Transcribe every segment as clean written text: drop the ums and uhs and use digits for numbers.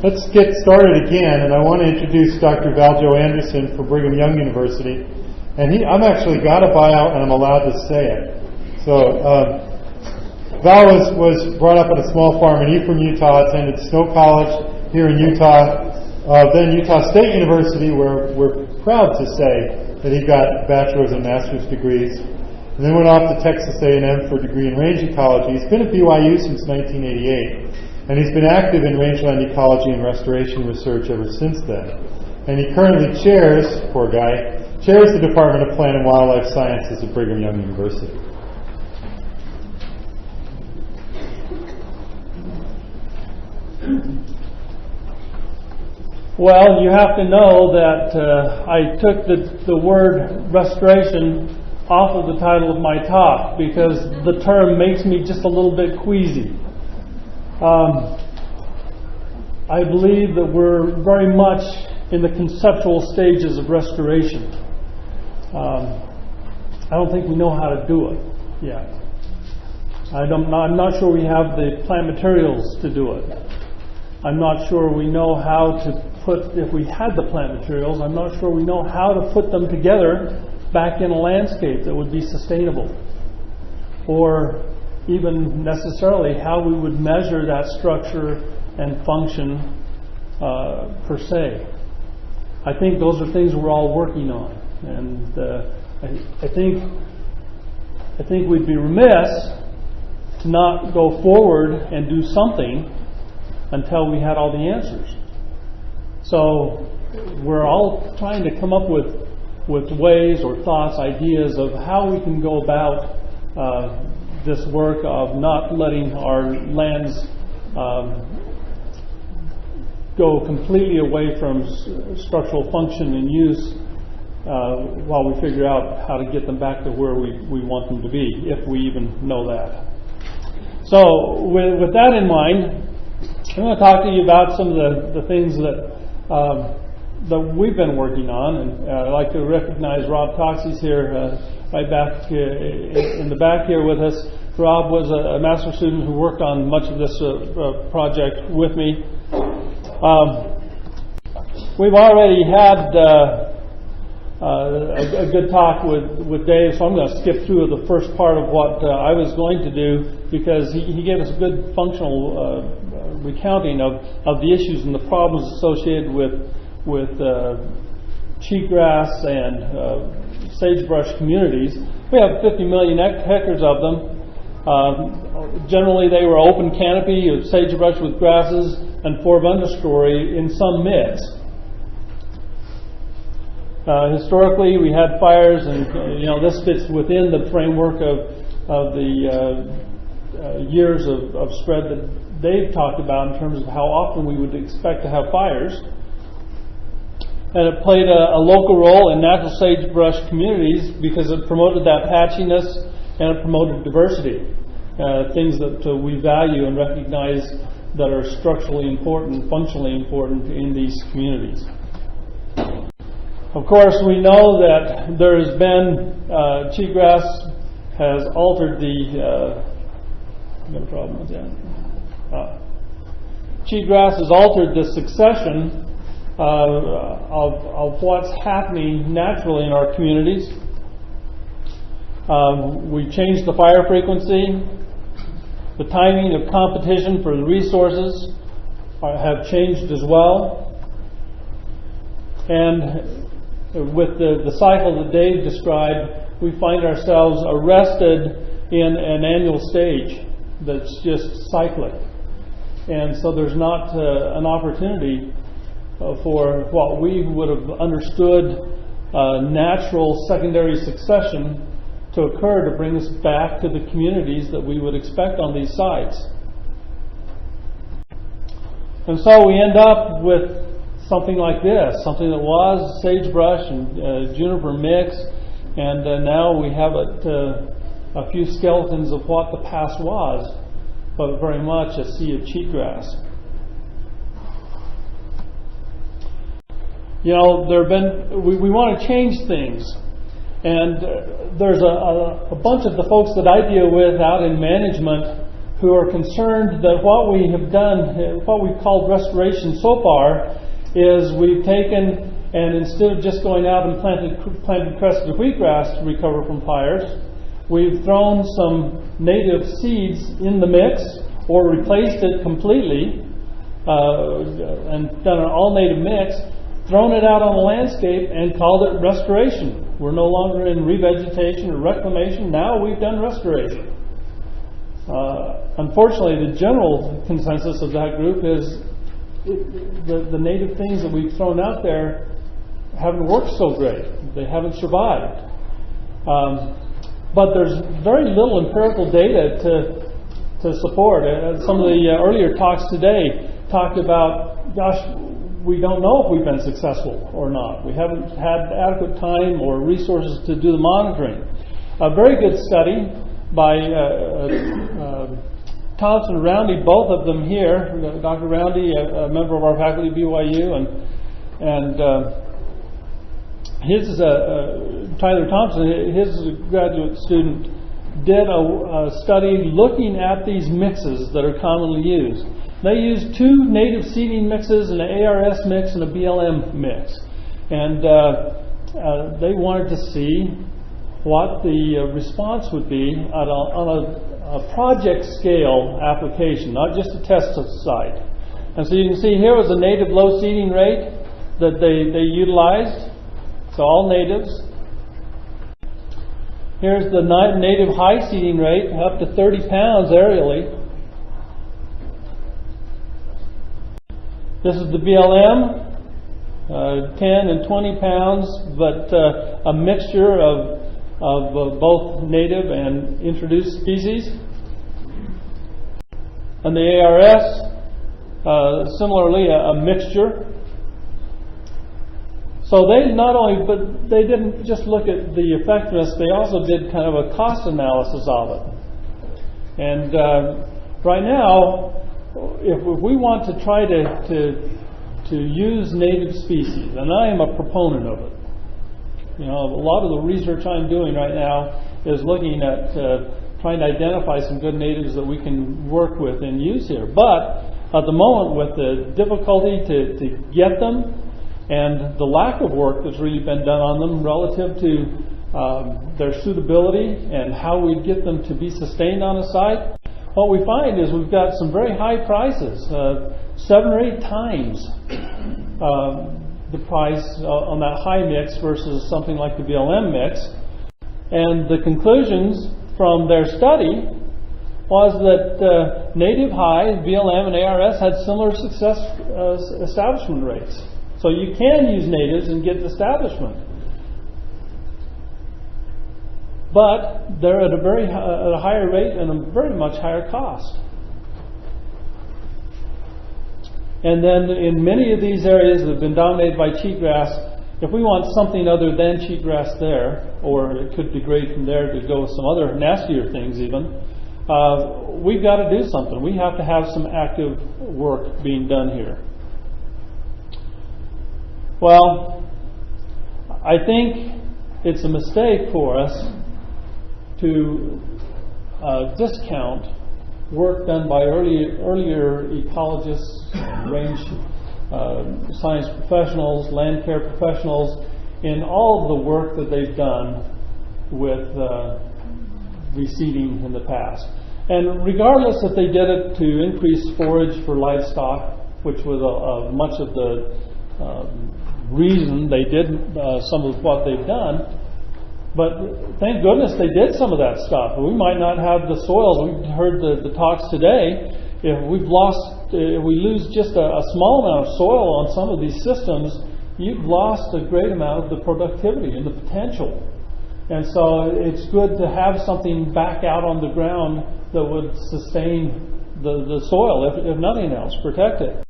Let's get started again, and I want to introduce Dr. Valjo Anderson from Brigham Young University. And I'm actually got a bio, and I'm allowed to say it. So, Val was brought up at a small farm in Ephraim, Utah, attended Snow College here in Utah, then Utah State University, where we're proud to say that he got bachelor's and master's degrees, and then went off to Texas A&M for a degree in range ecology. He's been at BYU since 1988, and he's been active in rangeland ecology and restoration research ever since then. And he currently chairs the Department of Plant and Wildlife Sciences at Brigham Young University. Well, you have to know that I took the word restoration off of the title of my talk because the term makes me just a little bit queasy. I believe that we're very much in the conceptual stages of restoration. I don't think we know how to do it yet. I'm not sure we have the plant materials to do it. I'm not sure we know how to if we had the plant materials, I'm not sure we know how to put them together back in a landscape that would be sustainable. Or even necessarily how we would measure that structure and function per se. I think those are things we're all working on. And I think we'd be remiss to not go forward and do something until we had all the answers. So we're all trying to come up with ways or thoughts, ideas of how we can go about this work of not letting our lands go completely away from structural function and use while we figure out how to get them back to where we want them to be, if we even know that. So with that in mind, I'm going to talk to you about some of the things that we've been working on, and I'd like to recognize Rob Coxey's here, right back in the back here with us. Rob was a master's student who worked on much of this project with me. We've already had a good talk with Dave, so I'm going to skip through the first part of what I was going to do because he gave us a good functional recounting of the issues and the problems associated with cheatgrass and sagebrush communities. We have 50 million hectares of them. Generally, they were open canopy of sagebrush with grasses and 4 of understory in some mix. Historically, we had fires, and this fits within the framework of the years of spread that Dave talked about in terms of how often we would expect to have fires. And it played a local role in natural sagebrush communities because it promoted that patchiness and it promoted diversity, things that we value and recognize that are structurally important, functionally important in these communities. Of course, we know that there has been, cheatgrass has altered I've got a problem with that. Cheatgrass has altered the succession of what's happening naturally in our communities. We've changed the fire frequency. The timing of competition for the resources have changed as well. And with the cycle that Dave described, we find ourselves arrested in an annual stage that's just cyclic. And so there's not an opportunity for what we would have understood natural secondary succession to occur to bring us back to the communities that we would expect on these sites. And so we end up with something like this, something that was sagebrush and juniper mix, and now we have a few skeletons of what the past was, but very much a sea of cheatgrass. We want to change things. And there's a bunch of the folks that I deal with out in management who are concerned that what we have done, what we've called restoration so far, is we've taken and instead of just going out and planted crested wheatgrass to recover from fires, we've thrown some native seeds in the mix or replaced it completely and done an all-native mix, thrown it out on the landscape and called it restoration. We're no longer in revegetation or reclamation. Now we've done restoration. Unfortunately, the general consensus of that group is the native things that we've thrown out there haven't worked so great. They haven't survived. But there's very little empirical data to support. Some of the earlier talks today talked about, gosh, we don't know if we've been successful or not. We haven't had adequate time or resources to do the monitoring. A very good study by Thompson and Roundy, both of them here. Dr. Roundy, a member of our faculty at BYU, and his Tyler Thompson, his graduate student, did a study looking at these mixes that are commonly used. They used 2 native seeding mixes, an ARS mix and a BLM mix, and they wanted to see what the response would be on a project scale application, not just a test site. And so you can see here was a native low seeding rate that they utilized. So all natives. Here's the native high seeding rate, up to 30 pounds aerially. This is the BLM, 10 and 20 pounds, but a mixture of both native and introduced species. And the ARS, similarly, a mixture. So they not only, but they didn't just look at the effectiveness, they also did kind of a cost analysis of it. And right now, if we want to try to use native species, and I am a proponent of it. You know, a lot of the research I'm doing right now is looking at trying to identify some good natives that we can work with and use here. But at the moment, with the difficulty to get them, and the lack of work that's really been done on them relative to their suitability and how we get them to be sustained on a site, what we find is we've got some very high prices, 7 or 8 times the price on that high mix versus something like the BLM mix. And the conclusions from their study was that native high, BLM, and ARS had similar success establishment rates. So you can use natives and get establishment, but they're at a higher rate and a very much higher cost. And then in many of these areas that have been dominated by cheatgrass, if we want something other than cheatgrass there, or it could degrade from there to go with some other nastier things even, we've got to do something. We have to have some active work being done here. Well, I think it's a mistake for us to discount work done by earlier ecologists, range science professionals, land care professionals, in all of the work that they've done with reseeding in the past. And regardless if they did it to increase forage for livestock, which was much of the reason they did some of what they've done, but thank goodness they did some of that stuff. We might not have the soils. We've heard the talks today. If we lose just a small amount of soil on some of these systems, you've lost a great amount of the productivity and the potential. And so it's good to have something back out on the ground that would sustain the soil, if nothing else, protect it.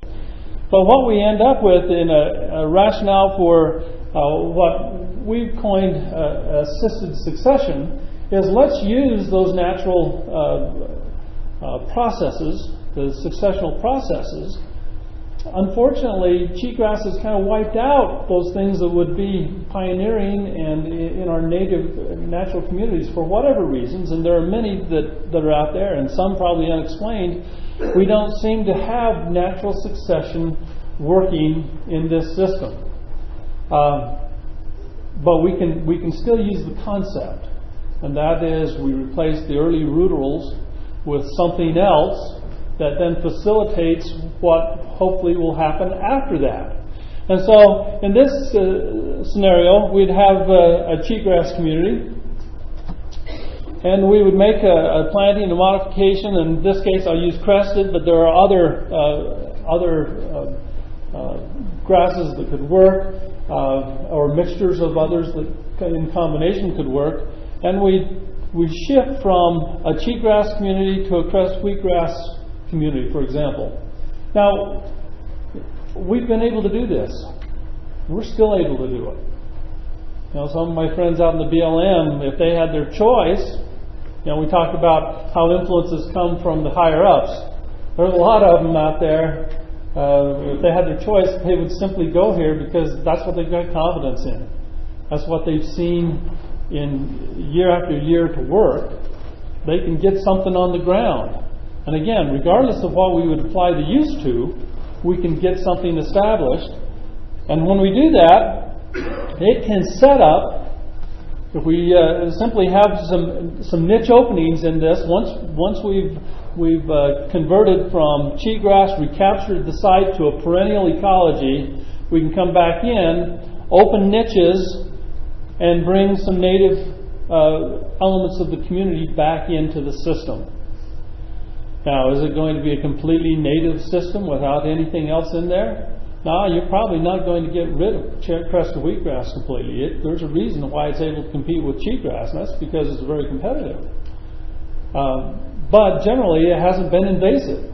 But what we end up with in a rationale for what we've coined assisted succession is let's use those natural processes, the successional processes, unfortunately, cheatgrass has kind of wiped out those things that would be pioneering and in our natural communities for whatever reasons, and there are many that are out there, and some probably unexplained. We don't seem to have natural succession working in this system. But we can still use the concept, and that is we replace the early rooterals with something else that then facilitates what hopefully will happen after that. And so in this scenario, we'd have a cheatgrass community, and we would make a planting, a modification. In this case, I'll use Crested, but there are other grasses that could work, or mixtures of others that in combination could work. And we shift from a cheatgrass community to a wheatgrass community, for example. Now, we've been able to do this. We're still able to do it. Some of my friends out in the BLM, if they had their choice, we talked about how influences come from the higher ups. There's a lot of them out there. If they had their choice, they would simply go here because that's what they've got confidence in. That's what they've seen in year after year to work. They can get something on the ground. And again, regardless of what we would apply the use to, we can get something established. And when we do that, it can set up, if we simply have some niche openings in this, once we've converted from cheatgrass, recaptured the site to a perennial ecology, we can come back in, open niches, and bring some native elements of the community back into the system. Now, is it going to be a completely native system without anything else in there? No, you're probably not going to get rid of crested wheatgrass completely. There's a reason why it's able to compete with cheatgrass, and that's because it's very competitive. But generally, it hasn't been invasive.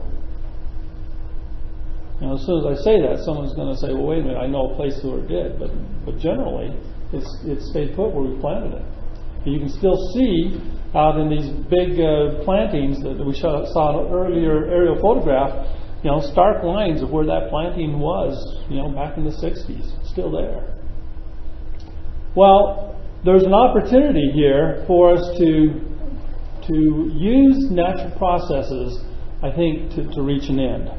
As soon as I say that, someone's going to say, well, wait a minute, I know a place where it did. But generally, it stayed put where we planted it. And you can still see out in these big plantings that we saw in an earlier aerial photograph, stark lines of where that planting was, back in the 60s, still there. Well, there's an opportunity here for us to use natural processes, I think, to reach an end.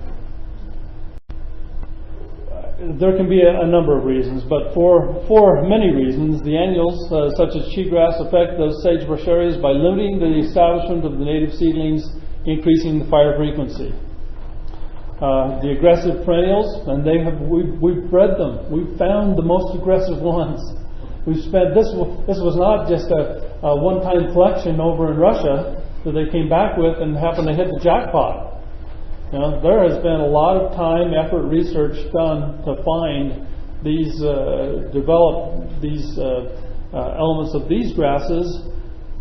There can be a number of reasons, but for many reasons, the annuals, such as cheatgrass, affect those sagebrush areas by limiting the establishment of the native seedlings, increasing the fire frequency. The aggressive perennials, and we've bred them. We've found the most aggressive ones. We've spent this was not just a one-time collection over in Russia that they came back with and happened to hit the jackpot. There has been a lot of time, effort, research done to find these, develop these elements of these grasses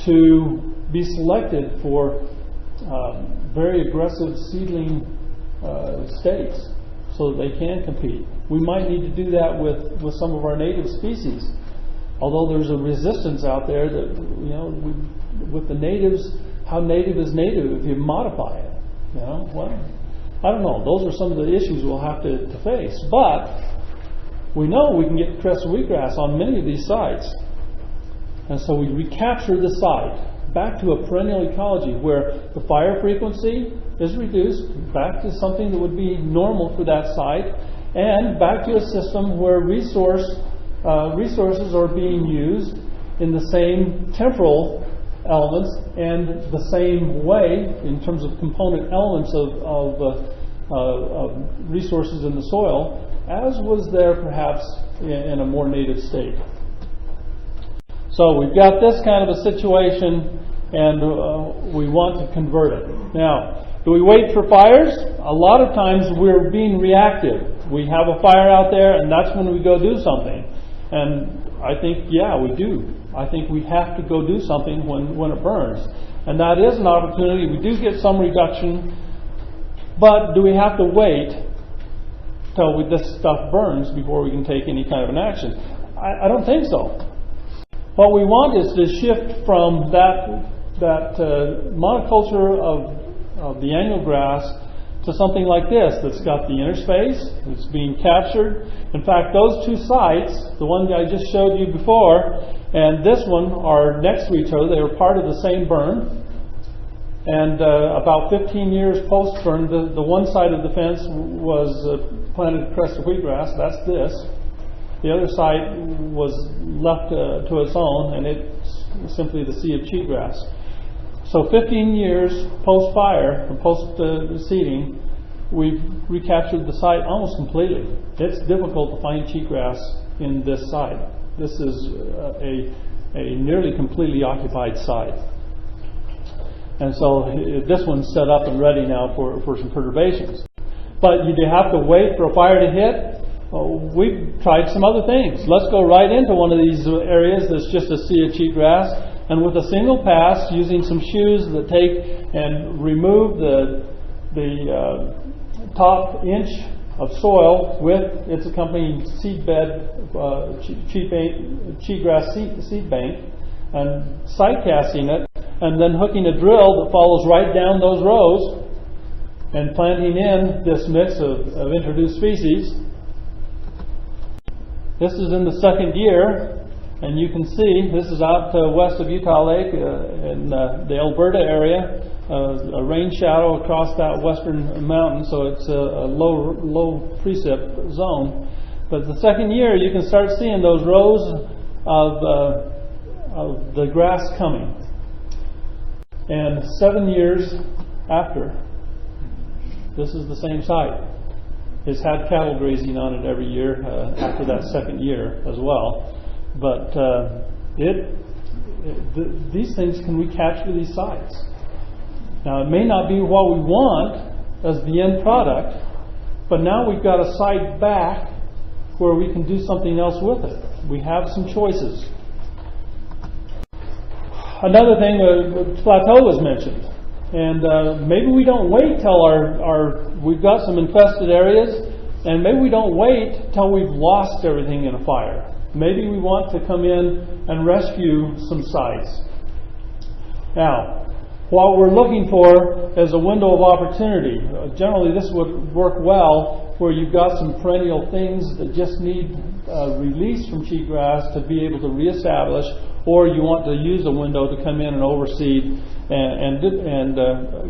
to be selected for very aggressive seedling states so that they can compete. We might need to do that with some of our native species. Although there's a resistance out there that, with the natives, how native is native if you modify it? I don't know. Those are some of the issues we'll have to face. But we know we can get crested wheatgrass on many of these sites. And so we recapture the site back to a perennial ecology where the fire frequency is reduced back to something that would be normal for that site, and back to a system where resources are being used in the same temporal elements and the same way in terms of component elements of resources in the soil as was there perhaps in a more native state. So we've got this kind of a situation, and we want to convert it. Now, do we wait for fires? A lot of times we're being reactive. We have a fire out there, and that's when we go do something. And I think, yeah, we do. I think we have to go do something when it burns. And that is an opportunity. We do get some reduction, but do we have to wait till this stuff burns before we can take any kind of an action? I don't think so. What we want is to shift from that monoculture of the annual grass to something like this that's got the inner space, it's being captured. In fact, those two sites, the one I just showed you before and this one, are next to each other. They were part of the same burn. And about 15 years post-burn, the one side of the fence was planted crested wheatgrass. That's this. The other side was left to its own, and it's simply the sea of cheatgrass. So 15 years post-fire, or post-seeding, we've recaptured the site almost completely. It's difficult to find cheatgrass in this site. This is a nearly completely occupied site. And so this one's set up and ready now for some perturbations. But you have to wait for a fire to hit. We've tried some other things. Let's go right into one of these areas that's just a sea of cheatgrass, and with a single pass, using some shoes that take and remove the top inch of soil with its accompanying seed bed, cheatgrass seed bank, and side casting it, and then hooking a drill that follows right down those rows and planting in this mix of introduced species. This is in the second year, and you can see this is out west of Utah Lake in the Alberta area, a rain shadow across that western mountain, so it's a low precip zone. But the second year, you can start seeing those rows of the grass coming. And 7 years after, this is the same site. It's had cattle grazing on it every year after that second year as well. But these things can recapture these sites. Now, it may not be what we want as the end product, but now we've got a site back where we can do something else with it. We have some choices. Another thing, plateau was mentioned, and maybe we don't wait till we've got some infested areas, and maybe we don't wait till we've lost everything in a fire. Maybe we want to come in and rescue some sites. Now, what we're looking for is a window of opportunity. Generally, this would work well where you've got some perennial things that just need release from cheatgrass to be able to reestablish, or you want to use a window to come in and overseed and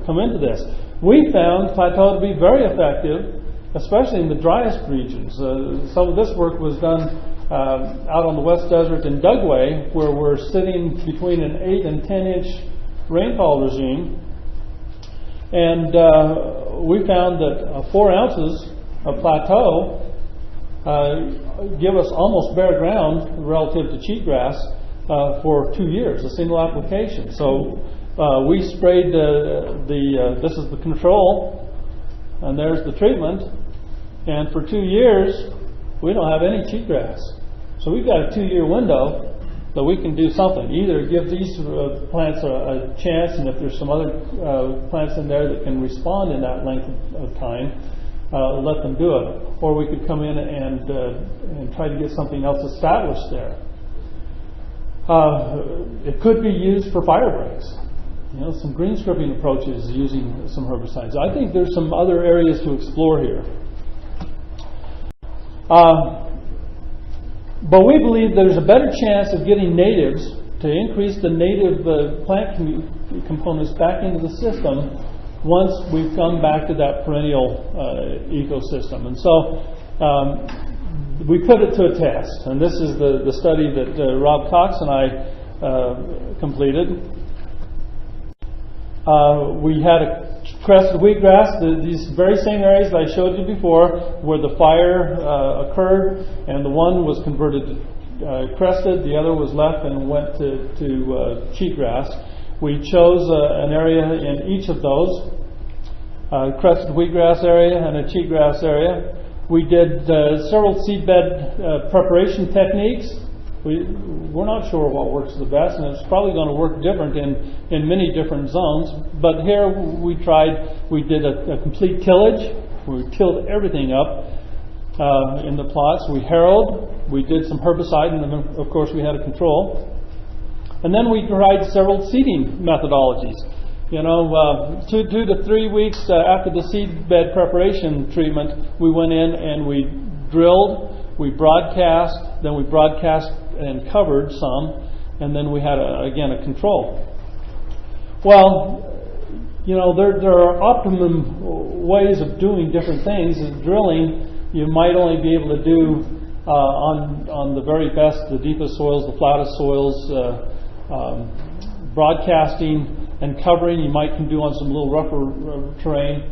come into this. We found plateau to be very effective, especially in the driest regions. Some of this work was done out on the West Desert in Dugway, where we're sitting between an 8 and 10 inch rainfall regime, and we found that 4 ounces of plateau give us almost bare ground relative to cheatgrass for 2 years, a single application. So we sprayed this is the control, and there's the treatment, and for 2 years we don't have any cheatgrass. So we've got a 2-year window that we can do something. Either give these plants a chance, and if there's some other plants in there that can respond in that length of time, let them do it. Or we could come in and try to get something else established there. It could be used for fire breaks. Some green stripping approaches using some herbicides. I think there's some other areas to explore here. But we believe there's a better chance of getting natives to increase the native plant components back into the system once we've come back to that perennial ecosystem. And so we put it to a test. And this is the study that Rob Cox and I completed. We had a crested wheatgrass, these very same areas that I showed you before, where the fire occurred, and the one was converted to crested, the other was left and went to cheatgrass. We chose an area in each of those, crested wheatgrass area and a cheatgrass area. We did several seedbed preparation techniques. We're not sure what works the best, and it's probably going to work different in many different zones. But here we did a complete tillage. We tilled everything up in the plots. We harrowed. We did some herbicide, and then of course we had a control. And then we tried several seeding methodologies. You know, 2 to 3 weeks after the seed bed preparation treatment, we went in and we drilled, we broadcast, then we broadcast and covered some, and then we had, again, a control. Well, you know, there are optimum ways of doing different things. Drilling, you might only be able to do on the very best, the deepest soils, the flattest soils. Broadcasting and covering, you might can do on some little rougher terrain.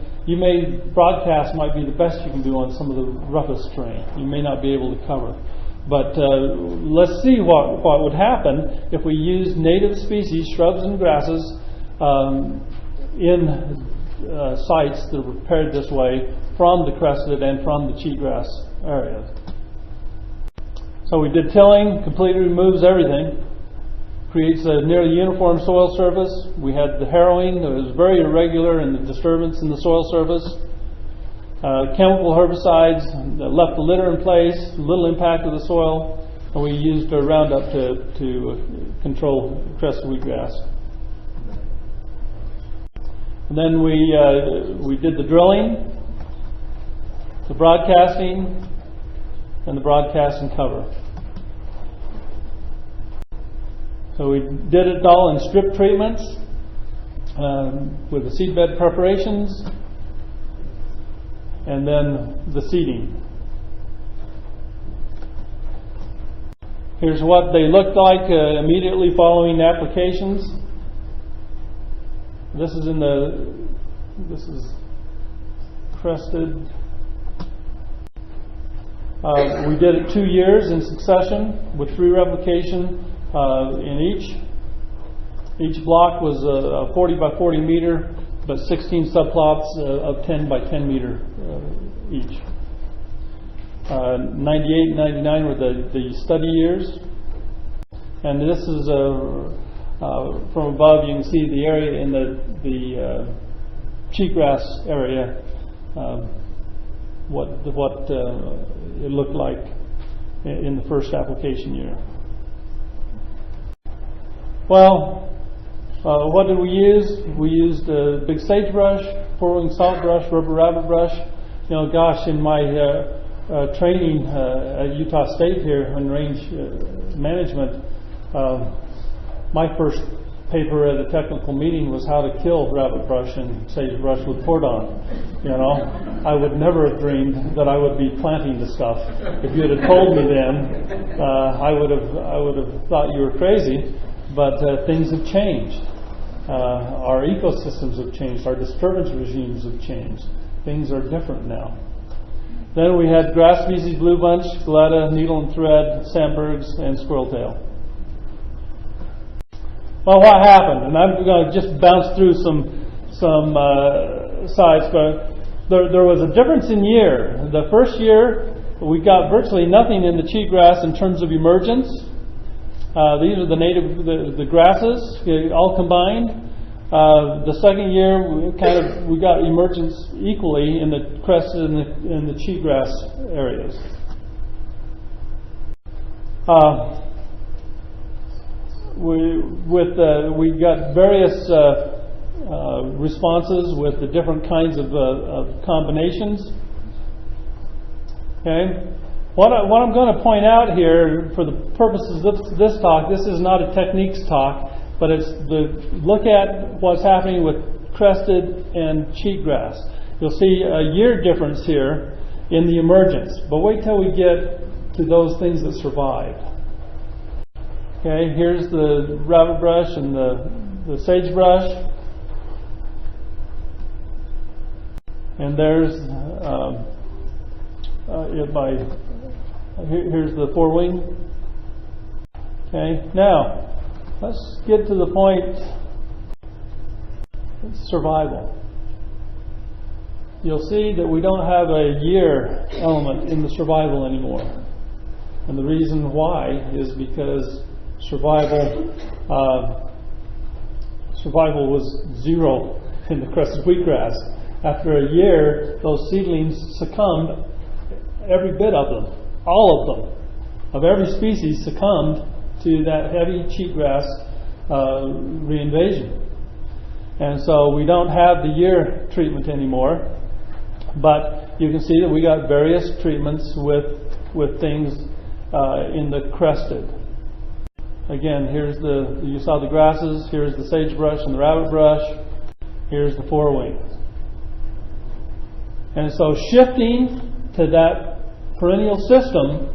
Broadcast might be the best you can do on some of the roughest terrain. You may not be able to cover. But let's see what would happen if we used native species, shrubs and grasses, in sites that are prepared this way from the Crested and from the Cheatgrass area. So we did tilling, completely removes everything. Creates a nearly uniform soil surface. We had the harrowing that was very irregular in the disturbance in the soil surface. Chemical herbicides that left the litter in place, little impact of the soil, and we used a Roundup to control crested wheatgrass. And then we did the drilling, the broadcasting, and the broadcast and cover. So we did it all in strip treatments with the seedbed preparations and then the seeding. Here's what they looked like immediately following the applications. This is Crested. We did it 2 years in succession with 3 replication in each. Each block was a 40 by 40 meter, but 16 subplots of 10 by 10 meter each. 98 and 99 were the study years. And this is from above, you can see the area in the cheatgrass area, what it looked like in the first application year. Well, what did we use? We used a big sagebrush, 4-wing saltbrush, rubber rabbit brush. You know, gosh, in my training at Utah State here in range management, my first paper at a technical meeting was how to kill rabbit brush and sagebrush with cordon. You know, I would never have dreamed that I would be planting the stuff. If you had told me then, I would have thought you were crazy. But things have changed. Our ecosystems have changed. Our disturbance regimes have changed. Things are different now. Then we had grass species, blue bunch, galetta, needle and thread, sandbergs, and squirreltail. Well, what happened? And I'm going to just bounce through some sides, but there was a difference in year. The first year, we got virtually nothing in the cheatgrass in terms of emergence. These are the native, the grasses, all combined. The second year, we got emergence equally in the crested and the cheatgrass areas. We got various responses with the different kinds of combinations. Okay. What I'm going to point out here, for the purposes of this talk, this is not a techniques talk, but it's the look at what's happening with crested and cheatgrass. You'll see a year difference here in the emergence, but wait till we get to those things that survived. Okay, here's the rabbit brush and the sagebrush, and there's here's the 4-wing. Okay, now let's get to the point. Survival. You'll see that we don't have a year element in the survival anymore, and the reason why is because survival was 0 in the crested wheatgrass. After a year, those seedlings succumbed, every bit of them. All of them, of every species, succumbed to that heavy cheatgrass reinvasion. And so we don't have the year treatment anymore. But you can see that we got various treatments with things in the Crested. Again, you saw the grasses, here's the sagebrush and the rabbit brush, here's the forewings. And so shifting to that perennial system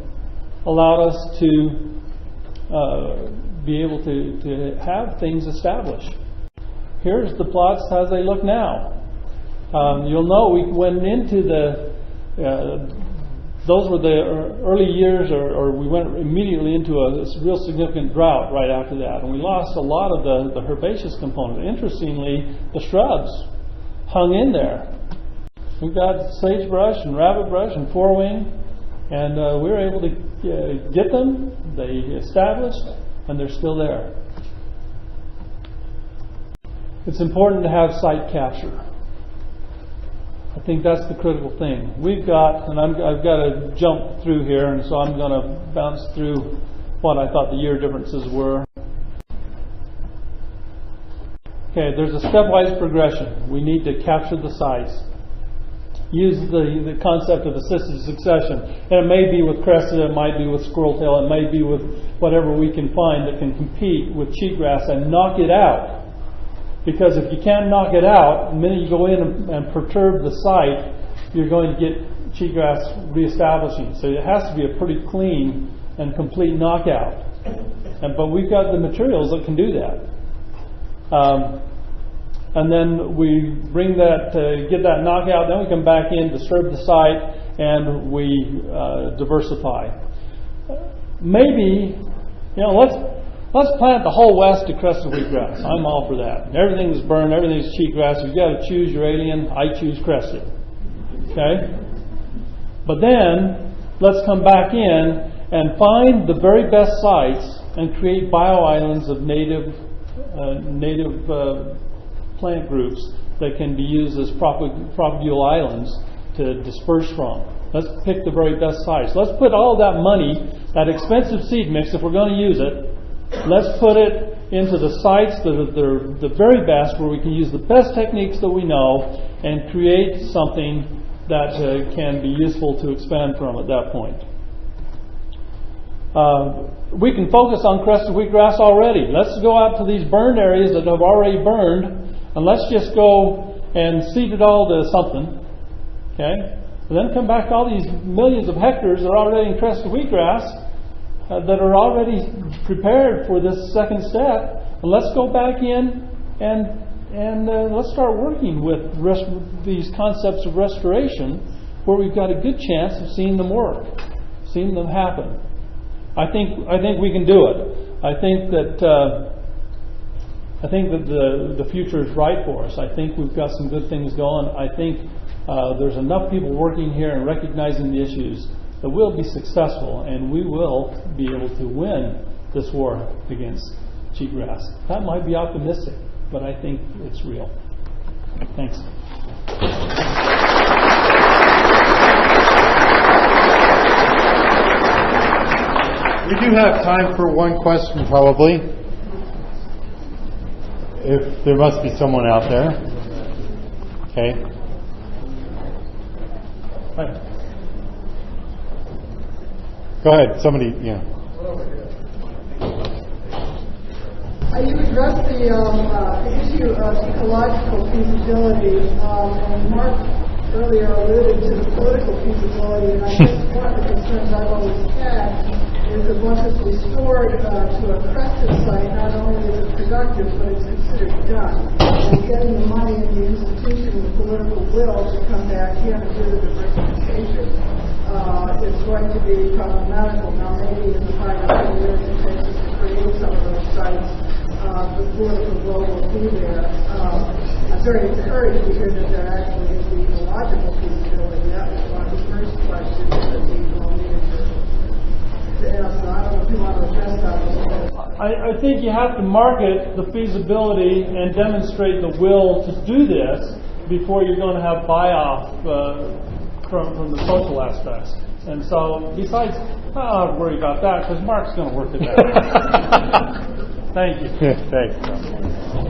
allowed us to be able to have things established. Here's the plots as they look now. You'll know we went into those were the early years, or we went immediately into a real significant drought right after that, and we lost a lot of the herbaceous component. Interestingly, the shrubs hung in there. We've got sagebrush and rabbitbrush and forewing, and we were able to get them. They established, and they're still there. It's important to have site capture. I think that's the critical thing. We've got, and I've got to jump through here, and so I'm going to bounce through what I thought the year differences were. Okay, there's a stepwise progression. We need to capture the sites. Use the concept of assisted succession. And it may be with Crested, it might be with squirreltail, it may be with whatever we can find that can compete with cheatgrass and knock it out. Because if you can't knock it out, the minute you go in and perturb the site, you're going to get cheatgrass reestablishing. So it has to be a pretty clean and complete knockout. But we've got the materials that can do that. And then we bring that, get that knockout, then we come back in, disturb the site, and we diversify. Maybe, let's plant the whole west to crested wheatgrass. I'm all for that. Everything is burned, everything is cheatgrass. You've got to choose your alien. I choose crested. Okay? But then, let's come back in and find the very best sites and create bio-islands of native plant groups that can be used as propagule islands to disperse from. Let's pick the very best sites. Let's put all that money, that expensive seed mix, if we're going to use it, let's put it into the sites that are the very best, where we can use the best techniques that we know and create something that can be useful to expand from at that point. We can focus on crested wheatgrass already. Let's go out to these burned areas that have already burned, and let's just go and seed it all to something. Okay? And then come back to all these millions of hectares that are already in crested wheatgrass that are already prepared for this second step. And let's go back in and let's start working with these concepts of restoration, where we've got a good chance of seeing them work, seeing them happen. I think we can do it. I think that the future is right for us. I think we've got some good things going. I think there's enough people working here and recognizing the issues that we'll be successful, and we will be able to win this war against cheatgrass. That might be optimistic, but I think it's real. Thanks. We do have time for one question, probably. If there must be someone out there. Okay. Hi. Go ahead. Somebody, yeah. You addressed the issue of ecological feasibility, and Mark earlier alluded to the political feasibility, and I guess one of the concerns I've always had is that once it's restored to a Crested site, not only is it productive, but it's considered done. And getting the money in the institution, the political will to come back in and do the diversification is going to be problematical. Now, maybe in the 5 or 10 years it takes us to create some of those sites, the political will be there. I'm very encouraged to hear that there actually is the ecological feasibility. That was one of the first questions that people needed to ask. I don't know if you want to address that a little bit. I think you have to market the feasibility and demonstrate the will to do this before you're going to have buy-off from the social aspects. And so, besides, I don't worry about that, because Mark's going to work it out. Thank you. Thanks.